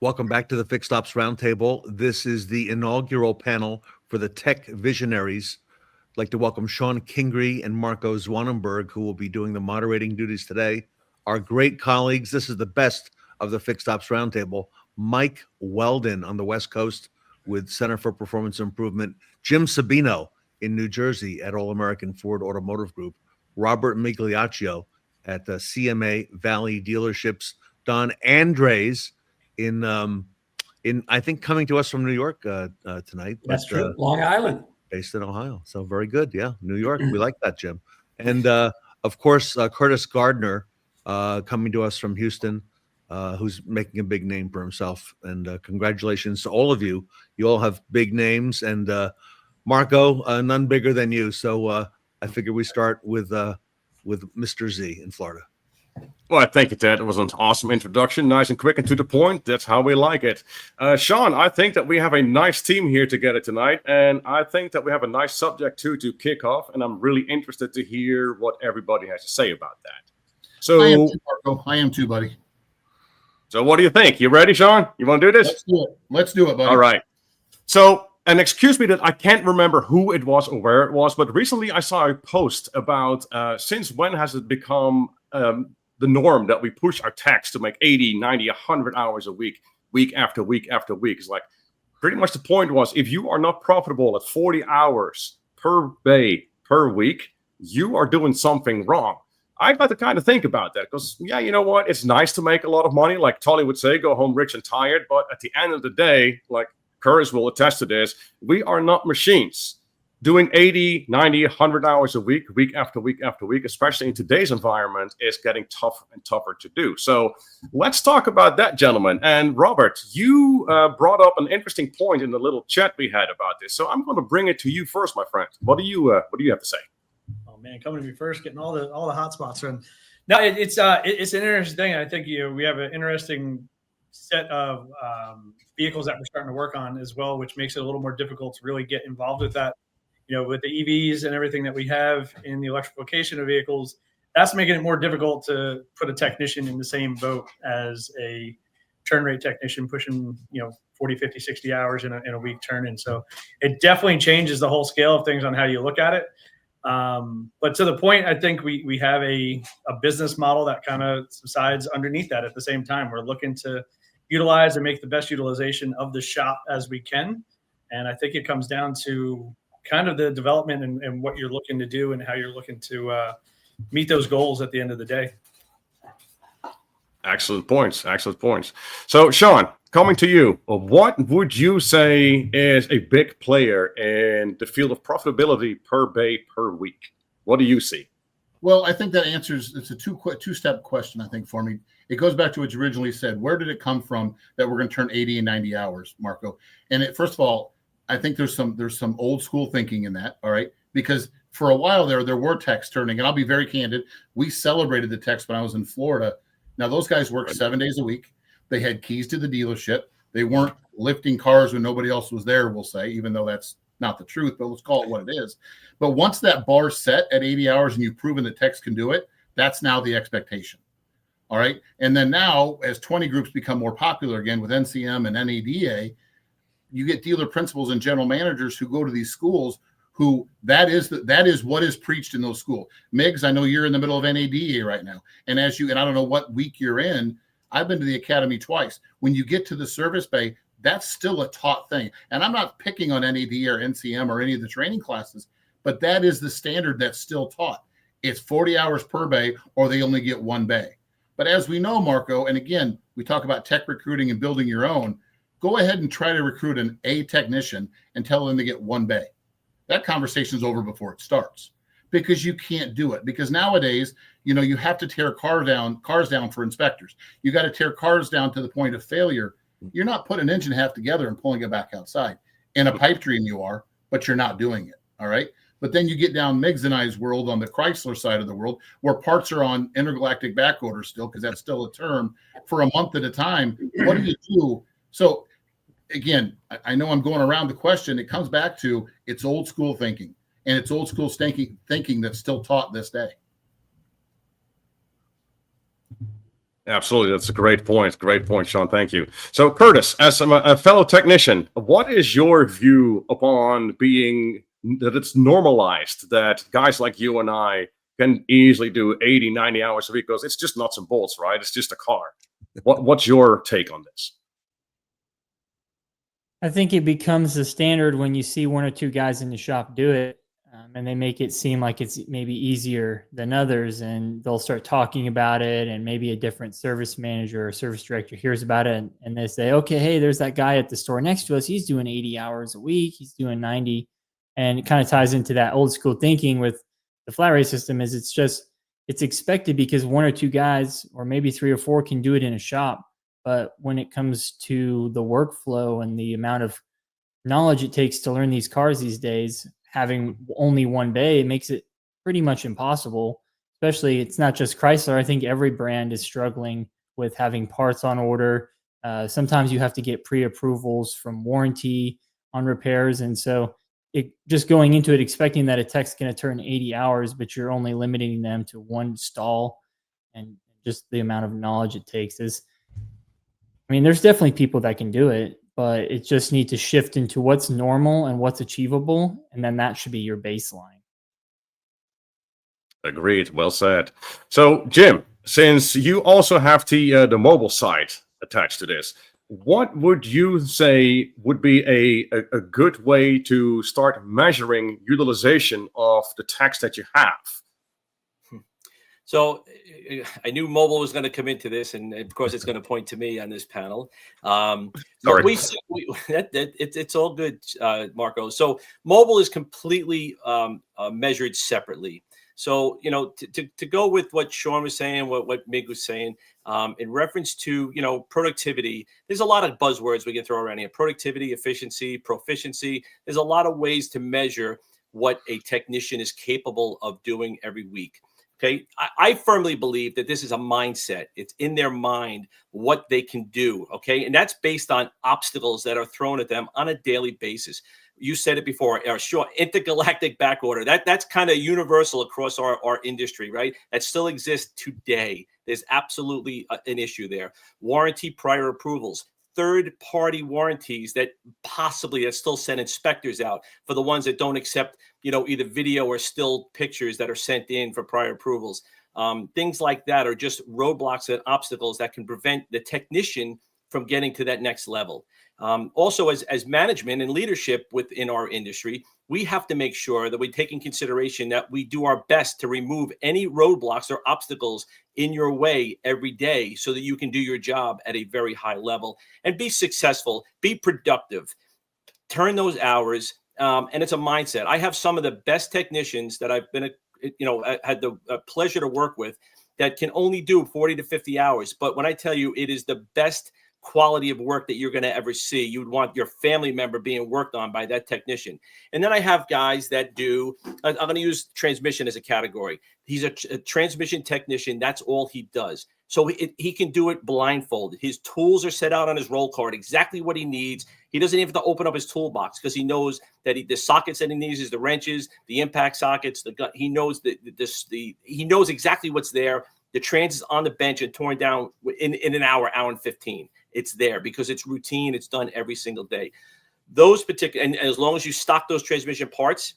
Welcome back to the Fixed Ops Roundtable. This is the inaugural panel for the Tech Visionaries. I'd like to welcome Shon Kingrey and Marco Zwanenburg, who will be doing the moderating duties today. Our great colleagues, this is the best of the Fixed Ops Roundtable. Mike Weldon on the West Coast with Center for Performance Improvement. Jim Sabino in New Jersey at All American Ford Automotive Group. Robert Migliaccio at the CMA Valley Dealerships. Don Andres in I think coming to us from New York tonight. That's true. Long Island. Based in Ohio. So very good. Yeah. New York. We like that, Jim. And of course, Curtis Gardner coming to us from Houston, who's making a big name for himself. And congratulations to all of you. You all have big names. And Marco, none bigger than you. So I figure we start with Mr. Z in Florida. Well, thank you, Ted. It was an awesome introduction, nice and quick and to the point. That's how we like it. Shon, I think that we have a nice team here together tonight, and I think that we have a nice subject too to kick off, and I'm really interested to hear what everybody has to say about that. So, I am too, Marco. I am too, buddy. So what do you think? You ready, Shon? You want to do this? Let's do it, buddy. All right. So, and excuse me that I can't remember who it was or where it was, but recently I saw a post about since when has it become the norm that we push our techs to make 80, 90, 100 hours a week, week after week after week. It's like pretty much the point was if you are not profitable at 40 hours per day per week, you are doing something wrong. I got to kind of think about that because, yeah, you know what? It's nice to make a lot of money. Like Tolly would say, go home rich and tired. But at the end of the day, like Curtis will attest to this, we are not machines. Doing 80, 90, 100 hours a week, week after week after week, especially in today's environment, is getting tougher and tougher to do. So let's talk about that, gentlemen. And Robert, you brought up an interesting point in the little chat we had about this. So I'm going to bring it to you first, my friend. What do you have to say? Oh man, coming to me first, getting all the hot spots in. No, it's an interesting thing. I think we have an interesting set of vehicles that we're starting to work on as well, which makes it a little more difficult to really get involved with that. With the EVs and everything that we have in the electrification of vehicles, that's making it more difficult to put a technician in the same boat as a turn rate technician pushing, 40, 50, 60 hours in a week turn in. So it definitely changes the whole scale of things on how you look at it. But to the point, I think we have a business model that kind of subsides underneath that at the same time. We're looking to utilize and make the best utilization of the shop as we can. And I think it comes down to kind of the development and what you're looking to do and how you're looking to meet those goals at the end of the day. Excellent points. So, Shon, coming to you, what would you say is a big player in the field of profitability per day per week? What do you see? Well, I think that answers, it's a two-step question, I think, for me. It goes back to what you originally said. Where did it come from that we're going to turn 80 and 90 hours, Marco? And first of all, I think there's some old school thinking in that, all right? Because for a while there were techs turning, and I'll be very candid. We celebrated the techs when I was in Florida. Now, those guys worked 7 days a week. They had keys to the dealership. They weren't lifting cars when nobody else was there, we'll say, even though that's not the truth, but let's call it what it is. But once that bar's set at 80 hours and you've proven that techs can do it, that's now the expectation, all right? And then now, as 20 groups become more popular again with NCM and NADA, you get dealer principals and general managers who go to these schools who that is what is preached in those schools. Miggs, I know you're in the middle of NADA right now. And I don't know what week you're in. I've been to the academy twice. When you get to the service bay, that's still a taught thing. And I'm not picking on NADA or NCM or any of the training classes, but that is the standard that's still taught. It's 40 hours per bay or they only get one bay. But as we know, Marco, and again, we talk about tech recruiting and building your own. Go ahead and try to recruit an A technician and tell them to get one bay. That conversation's over before it starts because you can't do it. Because nowadays, you have to tear cars down for inspectors. You got to tear cars down to the point of failure. You're not putting an engine half together and pulling it back outside. In a pipe dream you are, but you're not doing it. All right. But then you get down Miggs and I's world on the Chrysler side of the world where parts are on intergalactic back order still, because that's still a term, for a month at a time. What do you do? So again, I know I'm going around the question. It comes back to it's old school thinking, and it's old school thinking that's still taught this day. Absolutely. That's a great point. Great point, Shon. Thank you. So, Curtis, as a fellow technician, what is your view upon being that it's normalized that guys like you and I can easily do 80, 90 hours a week because it's just nuts and bolts, right? It's just a car. What's your take on this? I think it becomes the standard when you see one or two guys in the shop do it, and they make it seem like it's maybe easier than others, and they'll start talking about it, and maybe a different service manager or service director hears about it, and they say, okay, hey, there's that guy at the store next to us. He's doing 80 hours a week. He's doing 90. And it kind of ties into that old school thinking with the flat rate system is it's expected because one or two guys or maybe three or four can do it in a shop. But when it comes to the workflow and the amount of knowledge it takes to learn these cars these days, having only one bay, it makes it pretty much impossible. Especially, it's not just Chrysler. I think every brand is struggling with having parts on order. Sometimes you have to get pre-approvals from warranty on repairs. And so just going into it, expecting that a tech's going to turn 80 hours, but you're only limiting them to one stall, and just the amount of knowledge it takes is, I mean, there's definitely people that can do it, but it just needs to shift into what's normal and what's achievable. And then that should be your baseline. Agreed. Well said. So, Jim, since you also have the mobile side attached to this, what would you say would be a good way to start measuring utilization of the techs that you have? So I knew mobile was going to come into this, and of course, it's going to point to me on this panel. Sorry. It's all good, Marco. So mobile is completely measured separately. So, you know, to go with what Shon was saying, what Mig was saying, in reference to, you know, productivity, there's a lot of buzzwords we can throw around here: productivity, efficiency, proficiency. There's a lot of ways to measure what a technician is capable of doing every week. Okay, I firmly believe that this is a mindset. It's in their mind what they can do. Okay, and that's based on obstacles that are thrown at them on a daily basis. You said it before, sure, intergalactic back order. That's kind of universal across our industry, right? That still exists today. There's absolutely an issue there. Warranty prior approvals. Third-party warranties that still send inspectors out for the ones that don't accept, you know, either video or still pictures that are sent in for prior approvals. Things like that are just roadblocks and obstacles that can prevent the technician from getting to that next level. Also, as management and leadership within our industry, we have to make sure that we take in consideration that we do our best to remove any roadblocks or obstacles in your way every day so that you can do your job at a very high level and be successful, be productive, turn those hours. And it's a mindset. I have some of the best technicians that I've been, had the pleasure to work with that can only do 40 to 50 hours. But when I tell you it is the best quality of work that you're going to ever see, you would want your family member being worked on by that technician. And then I have guys that do, I'm going to use transmission as a category. He's a transmission technician. That's all he does. So he can do it blindfolded. His tools are set out on his roll card, exactly what he needs. He doesn't even have to open up his toolbox because he knows that the sockets that he needs is the wrenches, the impact sockets, the gut. He knows he knows exactly what's there. The trans is on the bench and torn down in an hour and 15. It's there because it's routine. It's done every single day. Those particular, and as long as you stock those transmission parts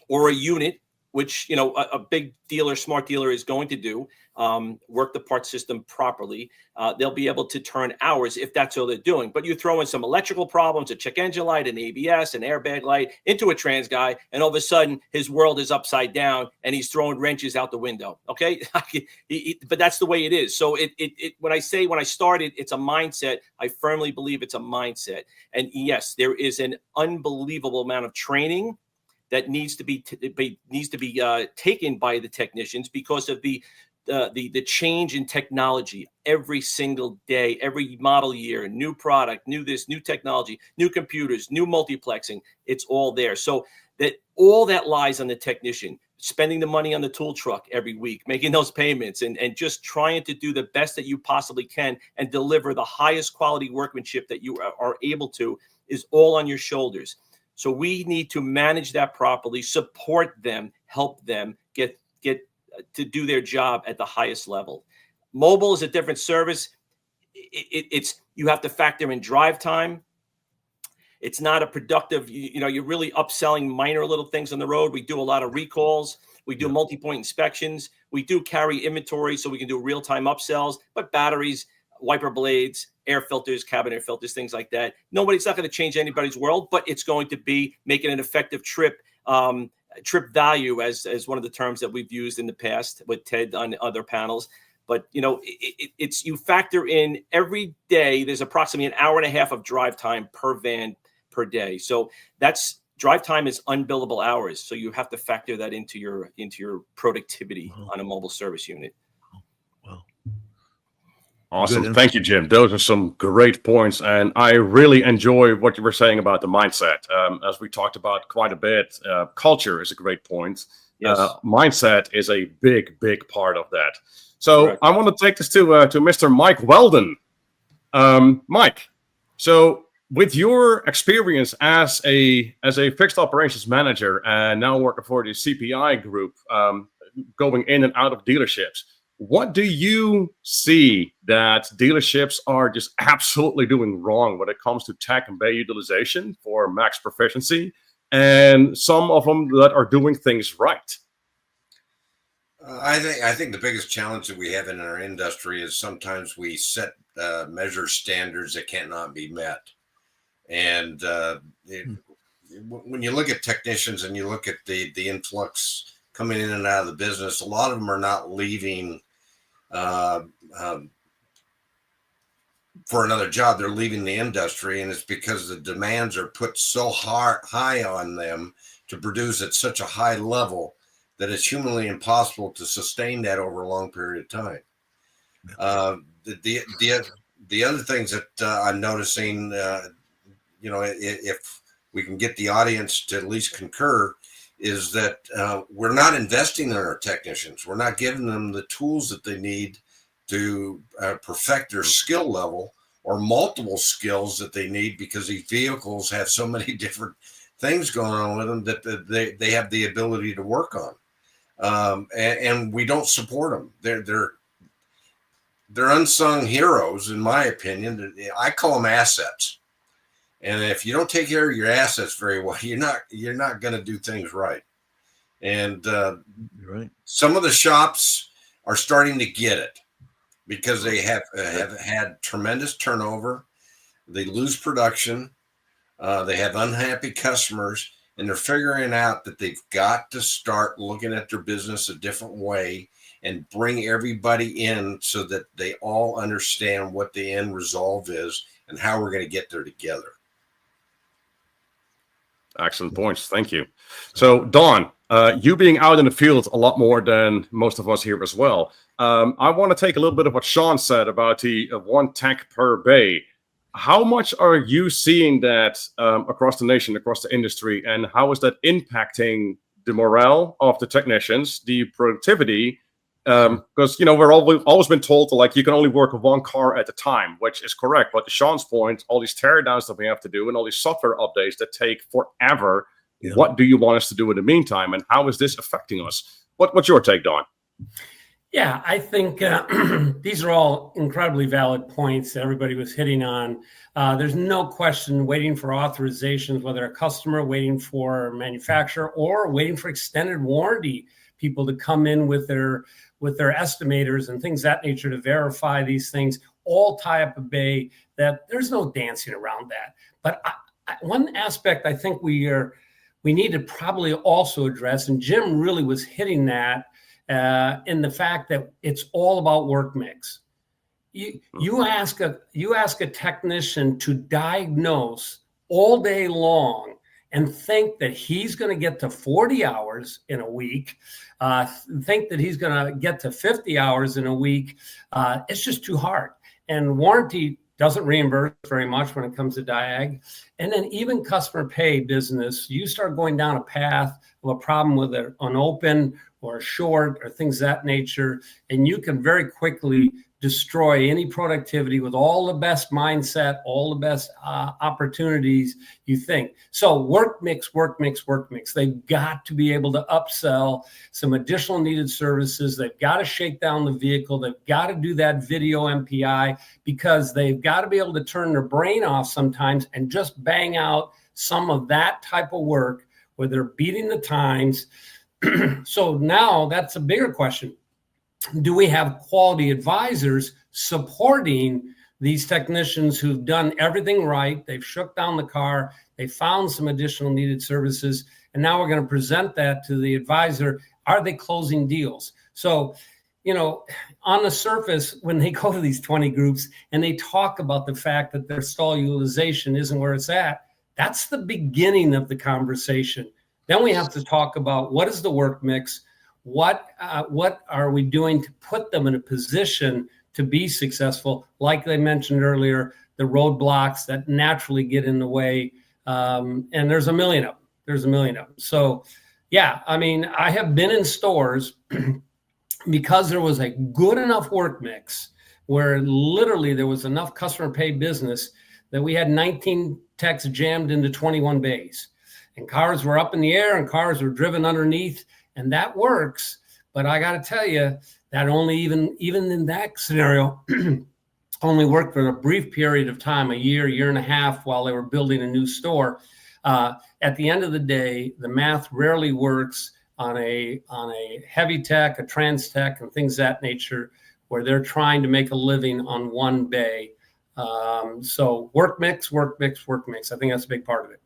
or a unit, which, you know, a big dealer, smart dealer is going to do, work the part system properly, they'll be able to turn hours if that's all they're doing. But you throw in some electrical problems, a check engine light, an ABS, an airbag light into a trans guy, and all of a sudden his world is upside down and he's throwing wrenches out the window. Okay. But that's the way it is. So when I started, it's a mindset. I firmly believe it's a mindset. And yes, there is an unbelievable amount of training that needs to be taken by the technicians because of the change in technology every single day, every model year, new product, new technology, new computers, new multiplexing. It's all there. So that all that lies on the technician, spending the money on the tool truck every week, making those payments and just trying to do the best that you possibly can and deliver the highest quality workmanship that you are able to is all on your shoulders. So we need to manage that properly, support them, help them get to do their job at the highest level. Mobile is a different service. It's you have to factor in drive time. It's not a productive, you're really upselling minor little things on the road. We do a lot of recalls. We do multi-point inspections. We do carry inventory so we can do real-time upsells, but batteries, wiper blades, air filters, cabin air filters, things like that. It's not going to change anybody's world, but it's going to be making an effective trip value as one of the terms that we've used in the past with Ted on other panels. But, it's you factor in every day, there's approximately an hour and a half of drive time per van per day. So that's drive time is unbillable hours. So you have to factor that into your productivity on a mobile service unit. Wow. Awesome. Good. Thank you, Jim. Those are some great points. And I really enjoy what you were saying about the mindset. As we talked about quite a bit, culture is a great point. Yes. Mindset is a big, big part of that. So Correct. I want to take this to Mr. Mike Weldon. Mike, so with your experience as a fixed operations manager and now working for the CPI group, going in and out of dealerships, what do you see that dealerships are just absolutely doing wrong when it comes to tech and bay utilization for max proficiency, and some of them that are doing things right? I think the biggest challenge that we have in our industry is sometimes we set measure standards that cannot be met. And when you look at technicians and you look at the influx coming in and out of the business, a lot of them are not leaving for another job. They're leaving the industry, and it's because the demands are put so high on them to produce at such a high level that it's humanly impossible to sustain that over a long period of time. The other things that I'm noticing, if we can get the audience to at least concur, is that we're not investing in our technicians. We're not giving them the tools that they need to perfect their skill level or multiple skills that they need, because these vehicles have so many different things going on with them that they have the ability to work on. And we don't support them. They're unsung heroes, in my opinion. I call them assets. And if you don't take care of your assets very well, you're not going to do things right. And You're right. Some of the shops are starting to get it because they have had tremendous turnover. They lose production. They have unhappy customers, and they're figuring out that they've got to start looking at their business a different way and bring everybody in so that they all understand what the end result is and how we're going to get there together. Excellent points. Thank you. So, Dawn, you being out in the field a lot more than most of us here as well, I want to take a little bit of what Shon said about the one tech per bay. How much are you seeing that across the nation, across the industry, and how is that impacting the morale of the technicians, the productivity? Because we've always been told that you can only work with one car at a time, which is correct. But to Sean's point, all these teardowns that we have to do and all these software updates that take forever. Yeah. What do you want us to do in the meantime, and how is this affecting us? What's your take, Dawn? Yeah, I think these are all incredibly valid points that everybody was hitting on. There's no question waiting for authorizations, whether a customer waiting for a manufacturer or waiting for extended warranty people to come in with their estimators and things of that nature to verify these things, all tie up a bay. That there's no dancing around that. But one aspect I think we need to probably also address, and Jim really was hitting that, in the fact that it's all about work mix. You ask a technician to diagnose all day long and think that he's going to get to 40 hours in a week, think that he's going to get to 50 hours in a week. It's just too hard. And warranty doesn't reimburse very much when it comes to diag. And then even customer pay business, you start going down a path of a problem with an open or a short or things of that nature, and you can very quickly destroy any productivity with all the best mindset, all the best opportunities you think. So work mix, work mix, work mix. They've got to be able to upsell some additional needed services. They've got to shake down the vehicle. They've got to do that video MPI, because they've got to be able to turn their brain off sometimes and just bang out some of that type of work where they're beating the times. So now that's a bigger question. Do we have quality advisors supporting these technicians who've done everything right? They've shook down the car. They found some additional needed services. And now we're going to present that to the advisor. Are they closing deals? So, you know, on the surface, when they go to these 20 groups and they talk about the fact that their stall utilization isn't where it's at, that's the beginning of the conversation. Then we have to talk about what is the work mix? What are we doing to put them in a position to be successful? Like they mentioned earlier, the roadblocks that naturally get in the way. And there's a million of them. There's a million of them. So, yeah, I mean, I have been in stores because there was a good enough work mix where literally there was enough customer pay business that we had 19 techs jammed into 21 bays. And cars were up in the air and cars were driven underneath. And that works, but I got to tell you that only even in that scenario, only worked for a brief period of time, a year and a half, while they were building a new store. At the end of the day, the math rarely works on a heavy tech, a trans tech, and things of that nature, where they're trying to make a living on one bay. So work mix, work mix, work mix. I think that's a big part of it.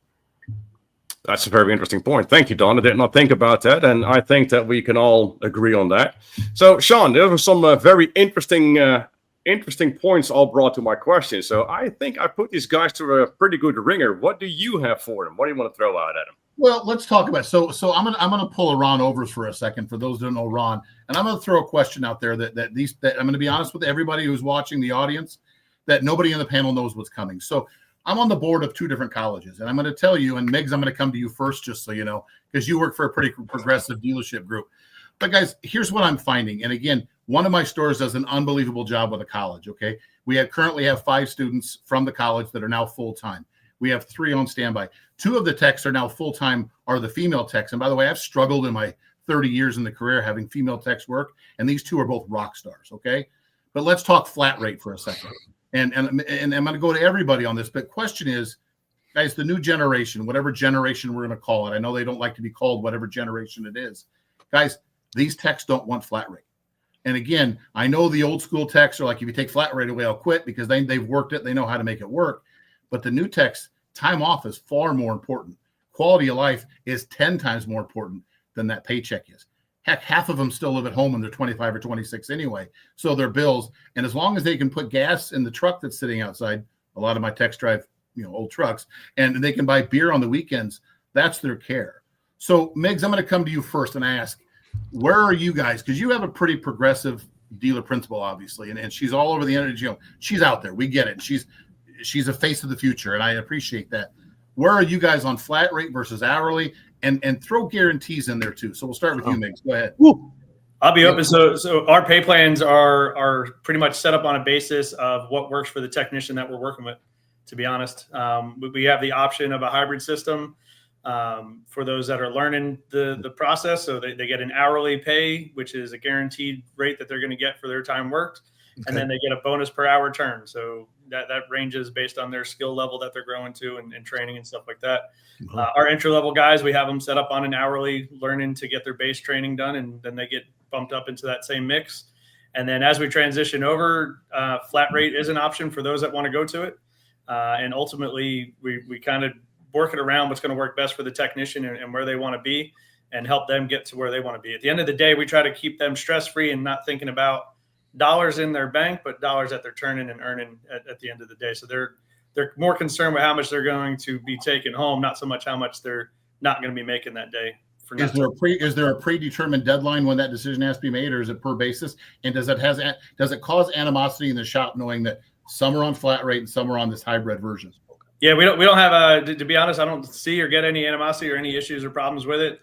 That's a very interesting point. Thank you, Don. I did not think about that, and I think that we can all agree on that. So, Shon, there were some very interesting points all brought to my question. So I think I put these guys to a pretty good ringer. What do you have for them? What do you want to throw out at them? Well, let's talk about it. So I'm gonna pull a Ron Overs for a second for those who don't know Ron, and I'm gonna throw a question out there that I'm gonna be honest with everybody who's watching, the audience, that nobody in the panel knows what's coming. So I'm on the board of 2 different colleges, and I'm going to tell you, and Miggs, I'm going to come to you first, just so you know, because you work for a pretty progressive dealership group. But guys, here's what I'm finding. And again, one of my stores does an unbelievable job with a college. Okay. We currently have 5 students from the college that are now full-time. We have 3 on standby. 2 of the techs are now full-time, are the female techs. And by the way, I've struggled in my 30 years in the career having female techs work. And these 2 are both rock stars. Okay. But let's talk flat rate for a second. And I'm going to go to everybody on this, but question is, guys, the new generation, whatever generation we're going to call it, I know they don't like to be called whatever generation it is. Guys, these techs don't want flat rate. And again, I know the old school techs are like, if you take flat rate away, I'll quit, because they've worked it. They know how to make it work. But the new techs, time off is far more important. Quality of life is 10 times more important than that paycheck is. Heck, half of them still live at home when they're 25 or 26 anyway. So their bills, and as long as they can put gas in the truck that's sitting outside, a lot of my techs drive, old trucks, and they can buy beer on the weekends, that's their care. So Miggs, I'm going to come to you first and ask, where are you guys? Because you have a pretty progressive dealer principal, obviously, and she's all over the internet. She's out there. We get it. She's a face of the future, and I appreciate that. Where are you guys on flat rate versus hourly? And throw guarantees in there too. So we'll start with you, Miggs. Go ahead. I'll be open. So our pay plans are pretty much set up on a basis of what works for the technician that we're working with, to be honest. We have the option of a hybrid system for those that are learning the process. So they get an hourly pay, which is a guaranteed rate that they're going to get for their time worked. Okay. And then they get a bonus per hour turn. So that ranges based on their skill level that they're growing to and training and stuff like that. Mm-hmm. Our entry level guys, we have them set up on an hourly learning to get their base training done, and then they get bumped up into that same mix. And then as we transition over, flat rate is an option for those that want to go to it. And ultimately, we kind of work it around what's going to work best for the technician and where they want to be, and help them get to where they want to be. At the end of the day, we try to keep them stress-free and not thinking about dollars in their bank, but dollars that they're turning and earning at the end of the day. So they're more concerned with how much they're going to be taking home, not so much how much they're not going to be making that day. Is there a predetermined deadline when that decision has to be made, or is it per basis? And does it cause animosity in the shop knowing that some are on flat rate and some are on this hybrid version? Yeah, we don't have to be honest, I don't see or get any animosity or any issues or problems with it.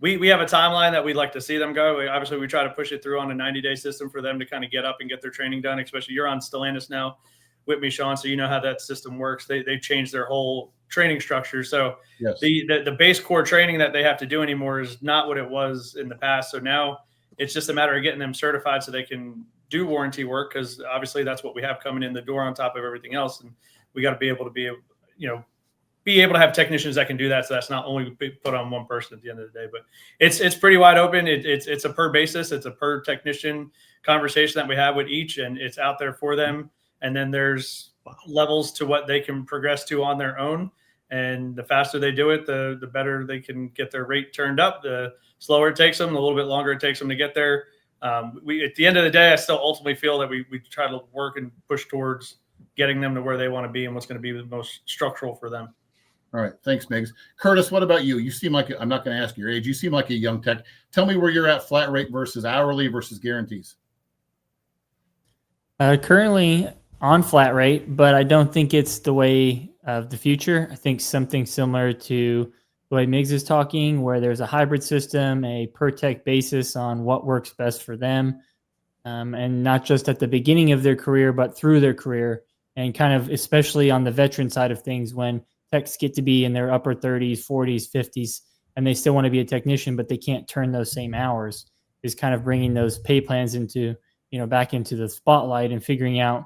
we have a timeline that we'd like to see them go. Obviously, we try to push it through on a 90-day system for them to kind of get up and get their training done, especially you're on Stellantis now with me, Shon, so you know how that system works. They've changed their whole training structure. So Yes. the base core training that they have to do anymore is not what it was in the past. So now it's just a matter of getting them certified so they can do warranty work, because obviously that's what we have coming in the door on top of everything else. And we got to be able to have technicians that can do that. So that's not only put on one person at the end of the day, but it's pretty wide open. It's a per basis. It's a per technician conversation that we have with each, and it's out there for them. And then there's levels to what they can progress to on their own. And the faster they do it, the better they can get their rate turned up. The slower it takes them, the little bit longer it takes them to get there. We, at the end of the day, I still ultimately feel that we try to work and push towards getting them to where they want to be and what's going to be the most structural for them. All right. Thanks, Miggs. Curtis, what about you? You seem like, I'm not going to ask your age. You seem like a young tech. Tell me where you're at, flat rate versus hourly versus guarantees. Currently on flat rate, but I don't think it's the way of the future. I think something similar to the way Miggs is talking, where there's a hybrid system, a per tech basis on what works best for them. And not just at the beginning of their career, but through their career, and kind of especially on the veteran side of things, when techs get to be in their upper 30s, 40s, 50s, and they still want to be a technician, but they can't turn those same hours, is kind of bringing those pay plans into, back into the spotlight and figuring out,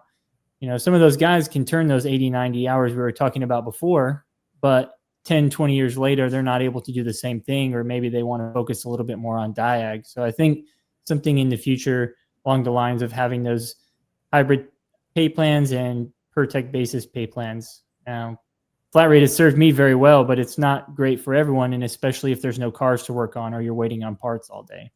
some of those guys can turn those 80, 90 hours we were talking about before, but 10, 20 years later, they're not able to do the same thing, or maybe they want to focus a little bit more on diag. So I think something in the future along the lines of having those hybrid pay plans and per tech basis pay plans. Flat rate has served me very well, but it's not great for everyone, and especially if there's no cars to work on or you're waiting on parts all day.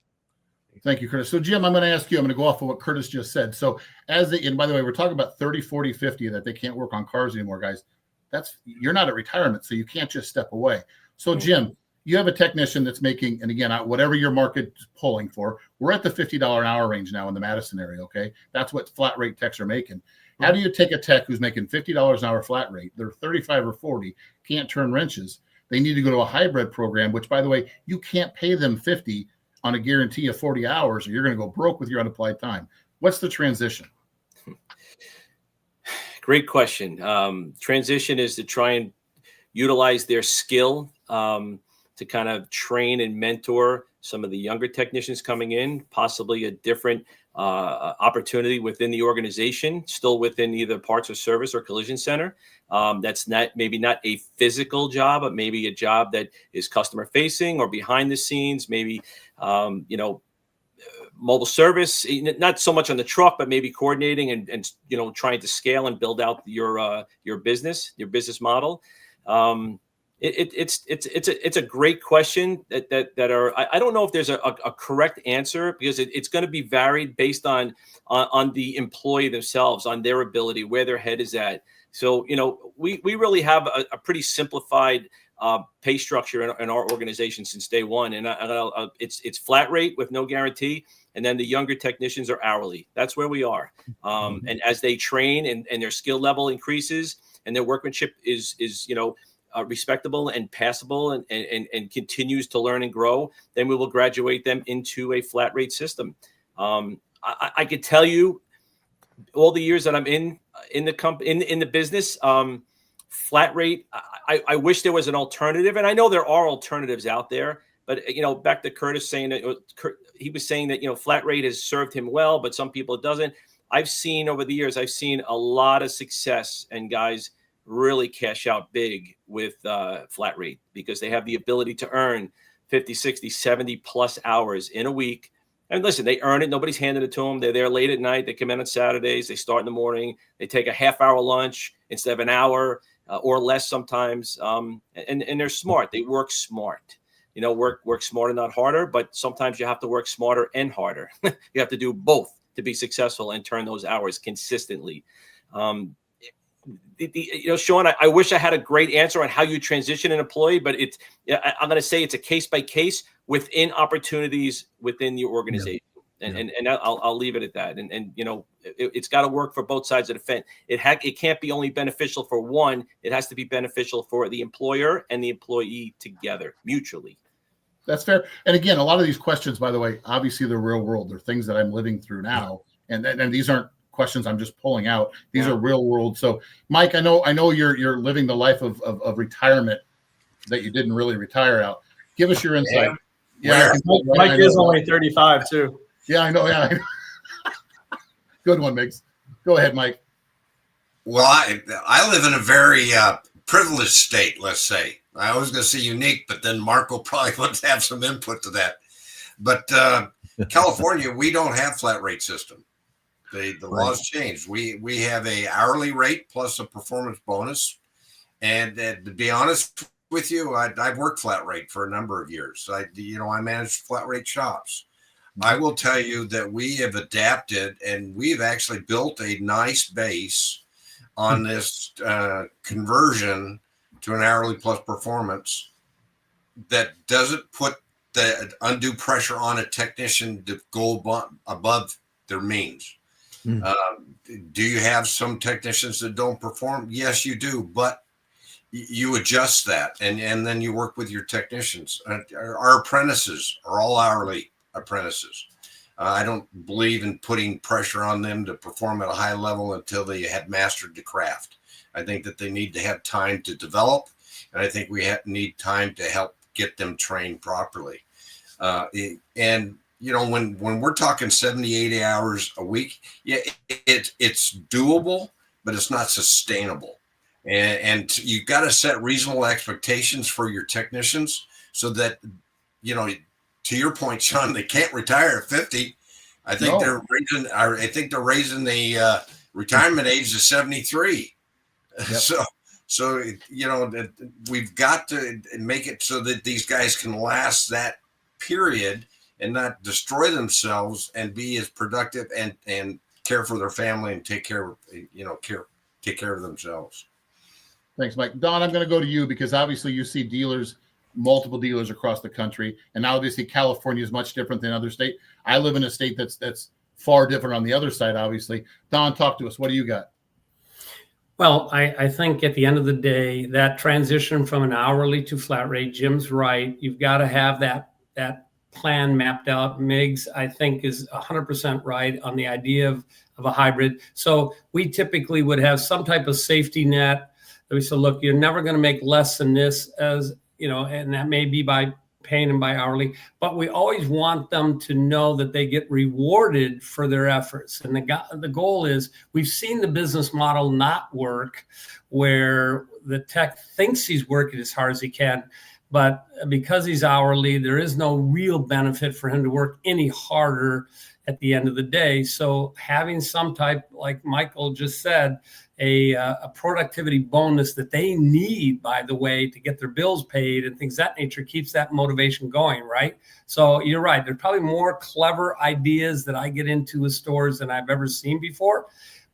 Thank you, Curtis. So, Jim, I'm going to ask you, I'm going to go off of what Curtis just said. So, and by the way, we're talking about 30, 40, 50 that they can't work on cars anymore, guys. You're not at retirement, so you can't just step away. So, Jim, you have a technician that's making, and again, whatever your market's pulling for, we're at the $50 an hour range now in the Madison area, okay? That's what flat rate techs are making. How do you take a tech who's making $50 an hour flat rate, they're 35 or 40, can't turn wrenches, they need to go to a hybrid program, which, by the way, you can't pay them 50 on a guarantee of 40 hours, or you're going to go broke with your unapplied time. What's the transition? Great question. Transition is to try and utilize their skill to kind of train and mentor some of the younger technicians coming in, possibly a different opportunity within the organization, still within either parts or service or collision center. That's maybe not a physical job, but maybe a job that is customer facing or behind the scenes, maybe, mobile service, not so much on the truck, but maybe coordinating and trying to scale and build out your business model. It's a great question I don't know if there's a correct answer, because it's going to be varied based on the employee themselves, on their ability, where their head is at. So, we really have a pretty simplified pay structure in our organization since day one. And it's flat rate with no guarantee. And then the younger technicians are hourly. That's where we are. And as they train and their skill level increases and their workmanship is respectable and passable and continues to learn and grow, then we will graduate them into a flat rate system. I could tell you, all the years that I'm in the company, in the business, flat rate, I wish there was an alternative, and I know there are alternatives out there. But back to Curtis saying that he was saying that flat rate has served him well, but some people it doesn't. I've seen over the years, a lot of success and guys really cash out big with flat rate, because they have the ability to earn 50, 60, 70 plus hours in a week. And listen, they earn it. Nobody's handing it to them. They're there late at night. They come in on Saturdays. They start in the morning. They take a half-hour lunch instead of an hour or less sometimes. And they're smart. They work smart. Work smarter, not harder. But sometimes you have to work smarter and harder. You have to do both to be successful and turn those hours consistently. Shon, I wish I had a great answer on how you transition an employee, but I'm going to say it's a case by case within opportunities within your organization. Yeah. And I'll leave it at that. And it's got to work for both sides of the fence. It can't be only beneficial for one. It has to be beneficial for the employer and the employee together, mutually. That's fair. And again, a lot of these questions, by the way, obviously they're real world. They're things that I'm living through now. And these aren't questions I'm just pulling out. These are real world. So Mike, I know you're living the life of retirement that you didn't really retire out. Give us your insight. Yeah, Mike is only 35 too. Yeah, I know. Yeah, I know. Good one, Migs. Go ahead, Mike. Well, I live in a very privileged state, let's say. I was going to say unique, but then Marco probably would have some input to that. But California, we don't have flat rate system. The laws changed. We have a hourly rate plus a performance bonus. And to be honest with you, I've worked flat rate for a number of years. I managed flat rate shops. I will tell you that we have adapted, and we've actually built a nice base on this conversion to an hourly plus performance that doesn't put the undue pressure on a technician to go above their means. Do you have some technicians that don't perform? Yes, you do, but you adjust that, and then you work with your technicians. Our apprentices are all hourly apprentices. I don't believe in putting pressure on them to perform at a high level until they have mastered the craft. I think that they need to have time to develop, and I think we need time to help get them trained properly. And when we're talking 70, 80 hours a week, it's doable, but it's not sustainable. And you've got to set reasonable expectations for your technicians so that, to your point, Shon, they can't retire at 50. I think they're raising the retirement age to 73. Yep. So we've got to make it so that these guys can last that period and not destroy themselves and be as productive and care for their family and take care of themselves. Thanks, Mike. Don, I'm going to go to you because obviously you see multiple dealers across the country, and obviously California is much different than other states. I live in a state that's far different on the other side, obviously. Don, talk to us. What do you got? Well, I think at the end of the day, that transition from an hourly to flat rate, Jim's right. You've got to have that plan mapped out. Migs, I think, is 100% right on the idea of a hybrid. So we typically would have some type of safety net. We said, look, you're never going to make less than this, as and that may be by paying them by hourly, but we always want them to know that they get rewarded for their efforts. And the goal is, we've seen the business model not work where the tech thinks he's working as hard as he can, but because he's hourly, there is no real benefit for him to work any harder at the end of the day. So having some type, like Michael just said, a productivity bonus that they need, by the way, to get their bills paid and things of that nature, keeps that motivation going, right? So you're right. There's probably more clever ideas that I get into with stores than I've ever seen before,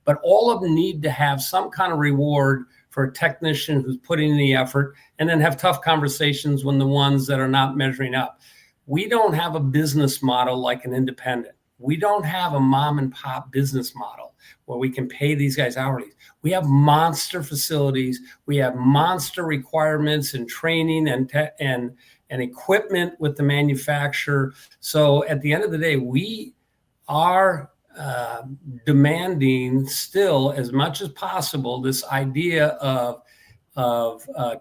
but all of them need to have some kind of reward for a technician who's putting in the effort, and then have tough conversations when the ones that are not measuring up. We don't have a business model like an independent. We don't have a mom and pop business model where we can pay these guys hourly. We have monster facilities. We have monster requirements and training and equipment with the manufacturer. So at the end of the day, we are demanding still, as much as possible, this idea of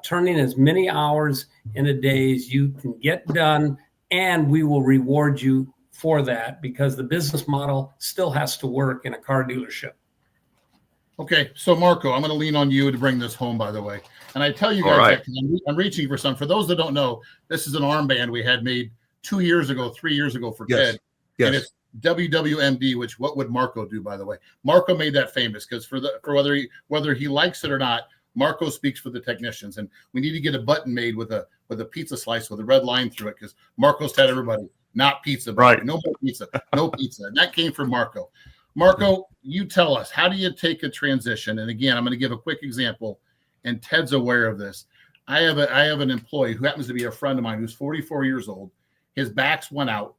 turning as many hours in a day as you can get done, and we will reward you for that, because the business model still has to work in a car dealership. Okay, so Marco, I'm going to lean on you to bring this home, by the way. And I tell you guys that because I'm reaching for some. For those that don't know, this is an armband we had made 3 years ago for Ted. Yes. And it's WWMD, which what would Marco do, by the way? Marco made that famous because for whether he likes it or not, Marco speaks for the technicians. And we need to get a button made with a pizza slice with a red line through it, because Marco's had everybody, not pizza, right? No more pizza, no pizza. And that came from Marco. Marco, you tell us, how do you take a transition? And again, I'm going to give a quick example, and Ted's aware of this. I have an employee who happens to be a friend of mine who's 44 years old. His back's went out.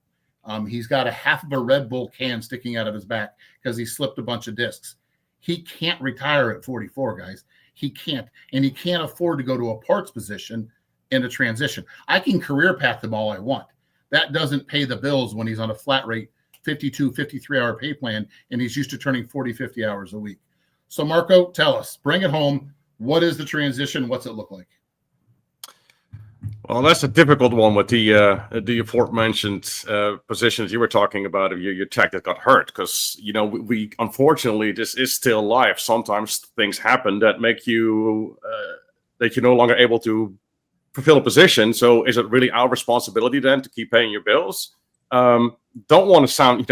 He's got a half of a Red Bull can sticking out of his back because he slipped a bunch of discs. He can't retire at 44, guys. He can't. And he can't afford to go to a parts position and a transition. I can career path him all I want. That doesn't pay the bills when he's on a flat rate 52, 53-hour pay plan, and he's used to turning 40, 50 hours a week. So, Marco, tell us, bring it home. What is the transition? What's it look like? Well, that's a difficult one with the aforementioned positions you were talking about of your tech that got hurt, because we unfortunately, this is still life. Sometimes things happen that make you that you're no longer able to fulfill a position. So is it really our responsibility then to keep paying your bills? Don't want to sound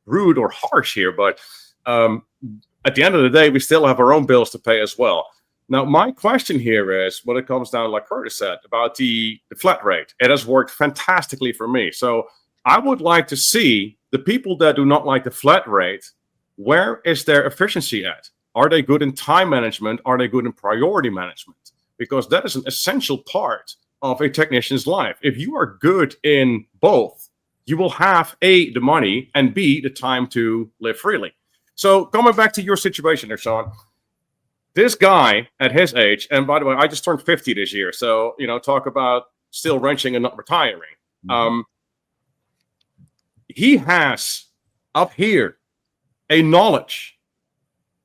rude or harsh here, but at the end of the day, we still have our own bills to pay as well. Now, my question here is, when it comes down, like Curtis said, about the flat rate, it has worked fantastically for me. So I would like to see the people that do not like the flat rate, where is their efficiency at? Are they good in time management? Are they good in priority management? Because that is an essential part of a technician's life. If you are good in both, you will have A, the money, and B, the time to live freely. So coming back to your situation there, Shon, this guy at his age, and by the way, I just turned 50 this year. So, talk about still wrenching and not retiring. He has up here a knowledge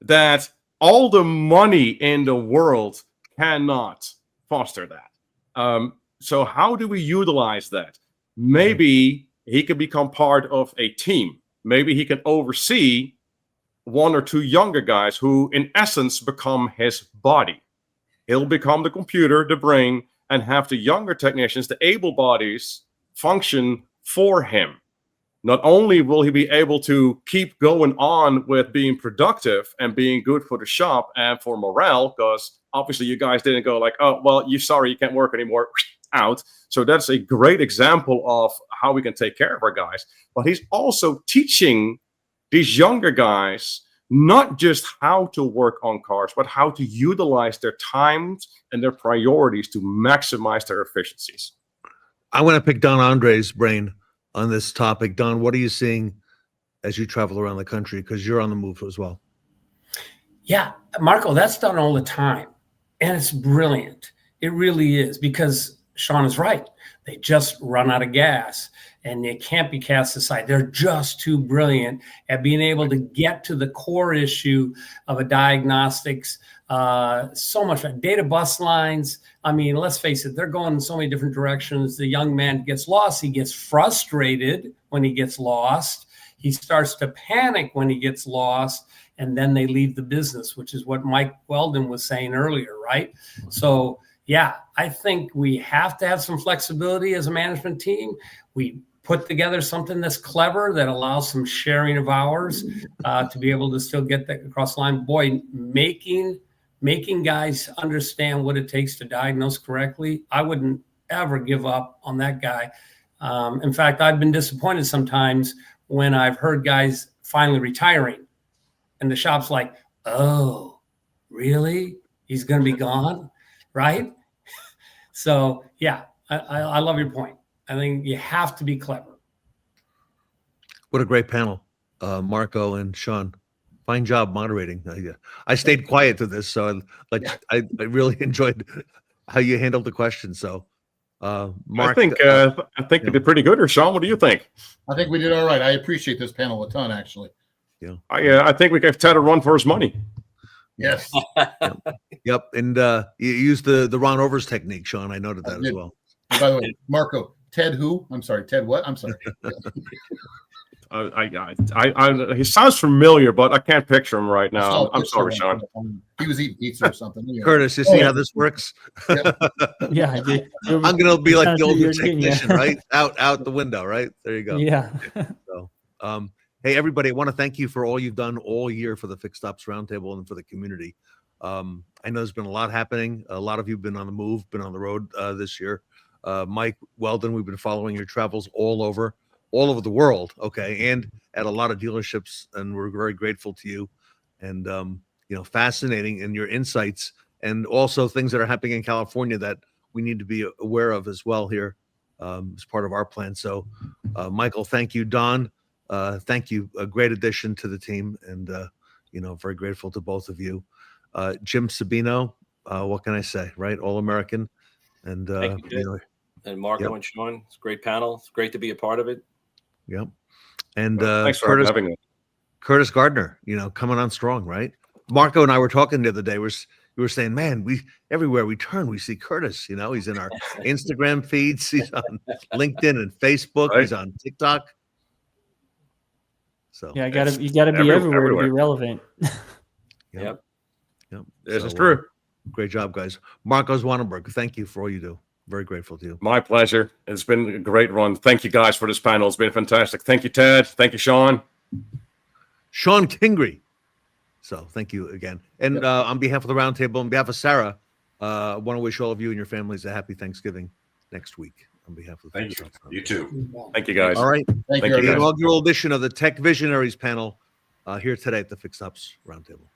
that all the money in the world cannot foster that. So how do we utilize that? Maybe he can become part of a team. Maybe he can oversee one or two younger guys who, in essence, become his body. He'll become the computer, the brain, and have the younger technicians, the able bodies, function for him. Not only will he be able to keep going on with being productive and being good for the shop and for morale, because obviously you guys didn't go like, oh, well, you're sorry, you can't work anymore, out. So that's a great example of how we can take care of our guys. But he's also teaching these younger guys not just how to work on cars, but how to utilize their times and their priorities to maximize their efficiencies. I want to pick Don Andre's brain on this topic. Don, what are you seeing as you travel around the country? Because you're on the move as well. Yeah, Marco, that's done all the time. And it's brilliant. It really is, because Shon is right. They just run out of gas and they can't be cast aside. They're just too brilliant at being able to get to the core issue of a diagnostics. So much data bus lines. I mean, let's face it, they're going in so many different directions. The young man gets lost. He gets frustrated when he gets lost. He starts to panic when he gets lost. And then they leave the business, which is what Mike Weldon was saying earlier, right? So, yeah, I think we have to have some flexibility as a management team. We put together something that's clever, that allows some sharing of hours to be able to still get that across the line. Boy, making guys understand what it takes to diagnose correctly, I wouldn't ever give up on that guy. In fact, I've been disappointed sometimes when I've heard guys finally retiring. And the shop's like, oh, really? He's going to be gone, right? So, yeah, I love your point. I think you have to be clever. What a great panel, Marco and Shon. Fine job moderating. I stayed quiet to this, so I really enjoyed how you handled the question. So, Mark, I think you did pretty good. Or Shon, what do you think? I think we did all right. I appreciate this panel a ton, actually. Yeah, I think we gave Ted a run for his money. Yes. Yep. And you used the Ron Overs technique, Shon. I noted that as well. And by the way, Marco, Ted who? I'm sorry, Ted what? I'm sorry. He sounds familiar, but I can't picture him right now. I'm sorry, Shon. He was eating pizza or something. Anyway. Curtis, you see how this works? Yeah, I did. I'm gonna be like the older technician, right? Out the window, right? There you go. Yeah. So, hey, everybody, I want to thank you for all you've done all year for the Fixed Ops Roundtable and for the community. I know there's been a lot happening. A lot of you have been on the move, been on the road this year. Mike Weldon, we've been following your travels all over the world, okay, and at a lot of dealerships, and we're very grateful to you. And fascinating in your insights, and also things that are happening in California that we need to be aware of as well here as part of our plan. So, Michael, thank you. Don, thank you. A great addition to the team, and very grateful to both of you. Jim Sabino, what can I say, right? All-American. And Thank you, Ted. And Marco Yep. and Shon, it's a great panel. It's great to be a part of it. Yep. And Thanks for having us. Curtis Gardner, coming on strong, right? Marco and I were talking the other day. We were saying, man, everywhere we turn, we see Curtis. He's in our Instagram feeds. He's on LinkedIn and Facebook. Right. He's on TikTok. So Yeah, you gotta be everywhere to everywhere. be relevant. Yep. This So, is true. Great job, guys. Marco Zwanenburg, thank you for all you do. Very grateful to you. My pleasure. It's been a great run. Thank you guys for this panel. It's been fantastic. Thank you, Ted. Thank you, Shon. Shon Kingrey. So thank you again. And on behalf of the Roundtable, on behalf of Sarah, I want to wish all of you and your families a happy Thanksgiving next week. On behalf of the Thank you. You too. Thank you, guys. All right. Thank Thank you. you, The guys. inaugural edition of the Tech Visionaries panel here today at the Fixed Ops Roundtable.